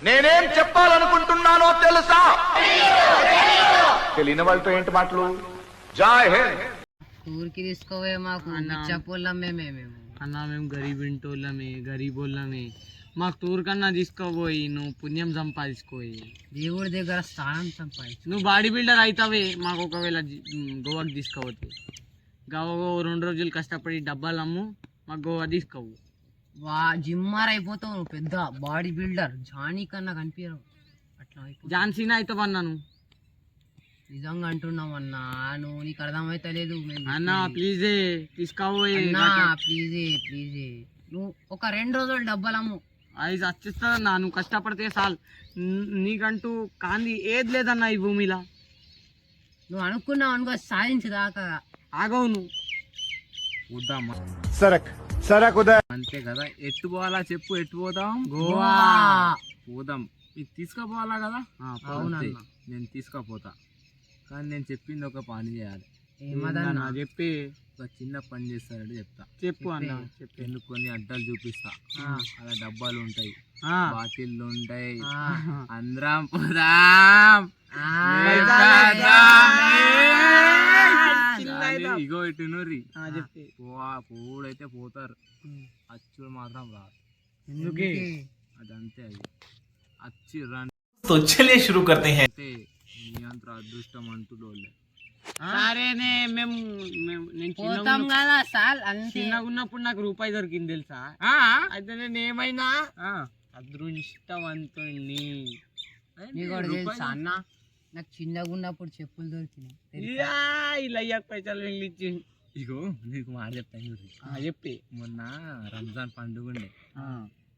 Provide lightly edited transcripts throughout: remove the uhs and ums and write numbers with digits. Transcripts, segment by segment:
నేనేం చెప్పాలనుకుంటున్నానో తెలుసా? తెలియని వాళ్ళతో ఏంటి మాటలు? జై హింద్. ఊరికి తీసుకోవే మాకు చెప్పోళ్ళమే మేము అన్నా, మేము గరీబోళ్ళమే మాకు టూర్ కన్నా తీసుకోపోయి నువ్వు పుణ్యం సంపాదించుకోయి, దేవుడి దగ్గర స్థానం సంపాదించు. నువ్వు బాడీ బిల్డర్ అవుతావే. మాకు ఒకవేళ గోవాకి తీసుకోవద్దు, గోవా 2 రోజులు కష్టపడి డబ్బాలు అమ్ము మాకు గోవా తీసుకోవు. జిమ్మార్ అయిపోతావు నువ్వు, పెద్ద బాడీ బిల్డర్. జానీ కన్నా కనిపించవు అట్లా. ఝాన్సీనా అవుతావన్నాను. నిజంగా అంటున్నావు అన్నా, నువ్వు నీకు అర్థమైతే లేదు. అన్నా ప్లీజే తీసుకోబోయే, ప్లీజే నువ్వు ఒక 2 రోజులు డబ్బాలమ్ము. అది చచ్చిస్తుందన్నా, నువ్వు కష్టపడితే చాలు. నీకంటూ కాంది ఏది లేదన్నా ఈ భూమిలో. నువ్వు అనుకున్నావు అనుకో, సాధించదాకా ఆగవు నువ్వు. వద్దామ్మా, సరక్ ఉదయ్. అంతే కదా. ఎట్టు పోవాలా చెప్పు, ఎట్టు పోదాం? గోవా పోదాం. మీకు తీసుకుపోవాలా కదా? అవునన్నా, నేను తీసుకుపోతా. కానీ నేను చెప్పింది ఒక పని చేయాలి. ఏమదన్నా చెప్పి ఒక చిన్న పని చేస్తారంటే చెప్తా. చెప్పు అన్న. చెప్పి ఎన్నుకొని అడ్డాలు చూపిస్తా. అలా డబ్బాలు ఉంటాయి, బాటిల్లు ఉంటాయి. అందరం పోదాం. ఇగో ఇటు నూరి చెప్పి పోడైతే పోతారు, అచ్చుడు మాత్రం రాదు. ఎందుకే? అదంతే. అది అచ్చి రండి. तो चलिए शुरू करते हैं. మీ అంత అదృష్టవంతుడు. సరేనే, మేము నేను చిన్నగా ఉన్నప్పుడు నాకు రూపాయి దొరికింది తెలుసా? అయితే నేను ఏమైనా అదృష్టవంతుణ్ణి. తెలుసా అన్న, నాకు చిన్నగా ఉన్నప్పుడు చెప్పులు దొరికినాయి. ఇలా అయ్యాక పైసలు వెళ్ళిచ్చి. ఇగో నీకు మాట చెప్తాను. చెప్పి మొన్న రంజాన్ పండుగ ఉండే,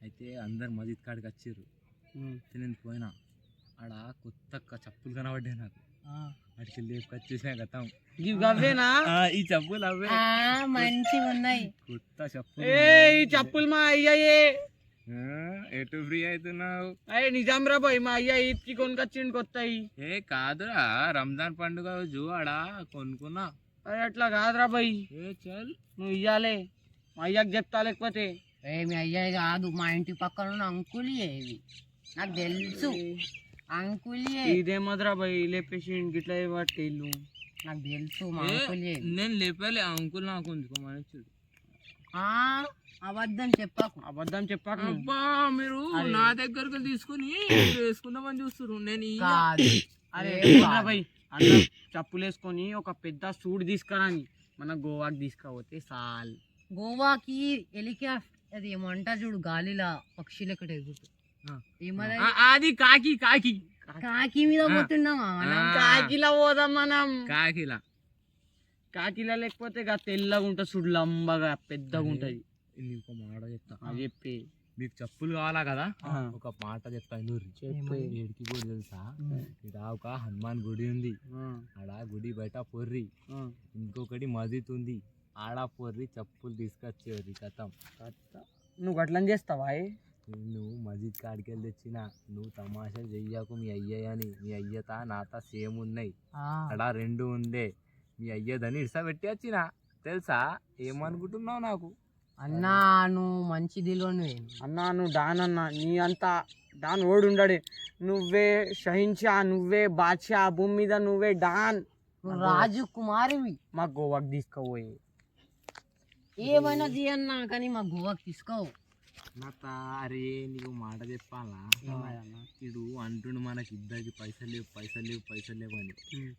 అయితే అందరు మస్జిద్ కాడికి వచ్చారు. నేను పోయినా, ఆడ కొత్త చెప్పులు కనబడ్డాయి నాకు. అడికి లేపుకొచ్చేసిన గతం. అవేనా ఈ చెప్పులు? అవే మంచిగా ఉన్నాయి కొత్త చెప్పులు. ఈ చెప్పులు మా అయ్యాయే. ఎటు ఫ్రీ అవుతున్నావు? అయ్యే నిజాం రా బాయ్, మా అయ్యా ఈద్కి కొనుకొచ్చిండు కొత్తయి. కాదురా, రంజాన్ పండుగ రోజు ఆడ కొనుక్కున్నా. అట్లా కాదురా బాయ్, చల్ నువ్వు ఇయ్యాలే. మా అయ్యాకి చెప్తా, లేకపోతే మీ అయ్యాయి కాదు, మా ఇంటి పక్కన ఉన్న అంకులియే ఇవి, నాకు తెలుసు. అంకులియే. ఇదే మధురా బాయ్ లేపేసి గిట్లా పట్టి ఇల్లు. నాకు తెలుసు మా అంకులియే. నేను లేపాలి, అంకుల్ నాకు ఉంచుకోమని చూడు. అబద్ధం చెప్పాకు. అబ్బా, మీరు నా దగ్గరకు తీసుకుని వేసుకుందామని చూస్తున్నారు. నేను అరే బాయ్, అన్న చెప్పులు వేసుకొని ఒక పెద్ద సూట్ తీసుకురాని మన గోవాకి తీసుకపోతే సాల్. గోవాకి అది ఏమంటా చూడు, గాలిలా పక్షులు ఎక్కడ ఎగురుతుంది. అది కాకి కాకి కాకి మీద పోతున్నామా మనం? కాకిలా పోదాం మనం. కాకిలా లేకపోతే తెల్లగా ఉంటుంది చూడు, లంబగా పెద్దగా ఉంటది. నీకు మాట చెప్తా. చెప్పి మీకు చెప్పులు కావాలా కదా, ఒక మాట చెప్తాను. ఏడికి కూడా తెలుసా? ఇక్కడ ఒక హనుమాన్ గుడి ఉంది, ఆడ గుడి బయట పొర్రి. ఇంకొకటి మస్జిద్ ఉంది, ఆడ పొర్రి చెప్పులు తీసుకొచ్చేవారి కథం. నువ్వు అట్లా చేస్తావా? నువ్వు మస్జిద్ కాడికి వెళ్ళి తెచ్చిన, నువ్వు తమాషాలు చెయ్యకు. మీ అయ్యని, మీ అయ్యత నాత సేమ్ ఉన్నాయి. అక్కడ 2 ఉండే. మీ అయ్యదని ఇడ్సా పెట్టి వచ్చిన తెలుసా? ఏమనుకుంటున్నావు నాకు? అన్నా నువ్వు మంచి దిలోనే అన్నా, నువ్వు డాన్ అన్నా. నీ అంతా డాన్ ఓడి ఉండడు. నువ్వే షహిన్షా, నువ్వే బాద్షా, భూమి మీద నువ్వే డాన్. రాజు కుమారివి. మా గోవాకి తీసుకోపోయి ఏమైనా తీయన్నా, కానీ మా గోవాకి తీసుకోవు. అరే నీకు మాట చెప్పాలా? ఇడు అంటుండు మనకి ఇద్దరికి పైసలు లేవు అని.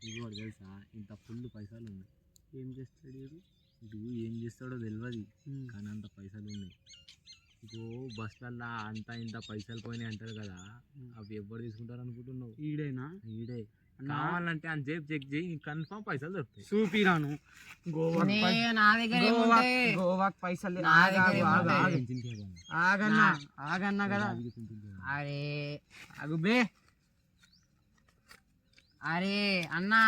ఇది కూడా తెలుసా? ఇంత ఫుల్ పైసలు ఉన్నాయి. ఏం చేస్తాడు ఇడు? ఏం చేస్తాడో తెలియదు, కానీ అంత పైసలు ఉన్నాయి. ఇగో బస్లల్లా అంత ఇంత పైసలు పోయినాయి అంటారు కదా, అవి ఎవరు తీసుకుంటారు అనుకుంటున్నావు? ఈడే కావాలంటే అని చెప్పి చెక్ చేయి, కన్ఫర్మ్ పైసలు దొరుకుతాయి. చూపిరాను. గోవాకి పైసలు ఆగన్నా కదా. అరే అగుబే, అరే అన్నా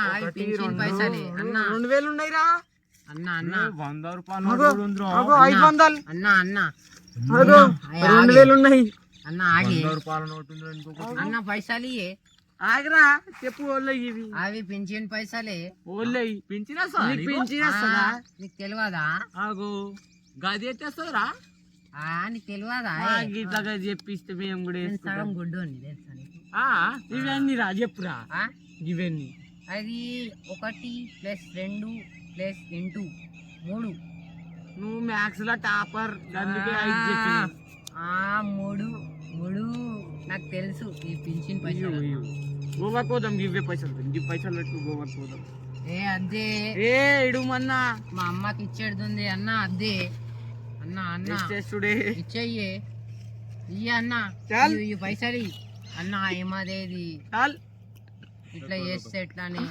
పైసలే అన్నా. 2000 ఉన్నాయిరా అన్నా. 100 రూపాయలు, 500 అన్నా 2000 ఉన్నాయి అన్నా. ఆగి 100 రూపాయల నోటు ఉంది ఇంకొకటి. అన్న పైసలు ఇయ్యే. ఆగరా చెప్పు. ఇవి అవి పింఛన్ పైసలే. పింఛన్ నీకు తెలియదా? గది ఎత్తేస్తుందిరా. నీకు తెలియదా ఇట్లాగా చెప్పిస్తే మేము కూడా నేను వేసుకుంటాం. సగం గుడ్డోని తెలుసా నీకు? ఇవన్నీ రా చెప్పురా ఆ? ఇవన్నీ అది 1 + 2 + 3 నువ్వు మ్యాథ్స్ లో టాపర్ అందుకే 5 చెప్పినావు. మూడు నాకు తెలుసు ఈ పింఛన్ పైసలు. గోవా పోదాం ఇవే పైసలు ఇవి పైసలు పెట్టుకో గోవా పోదాం. అదే ఏ ఇడుమన్నా మా అమ్మకి ఇచ్చేడుతుంది అన్న. అదే అన్న చేస్తుడే ఇచ్చేయ్యే ఇయ్య అన్న. చాల్. ఈ పైసలు అన్న ఏమదేది చాల్ ఇట్లా చేస్తే ఎట్లా అని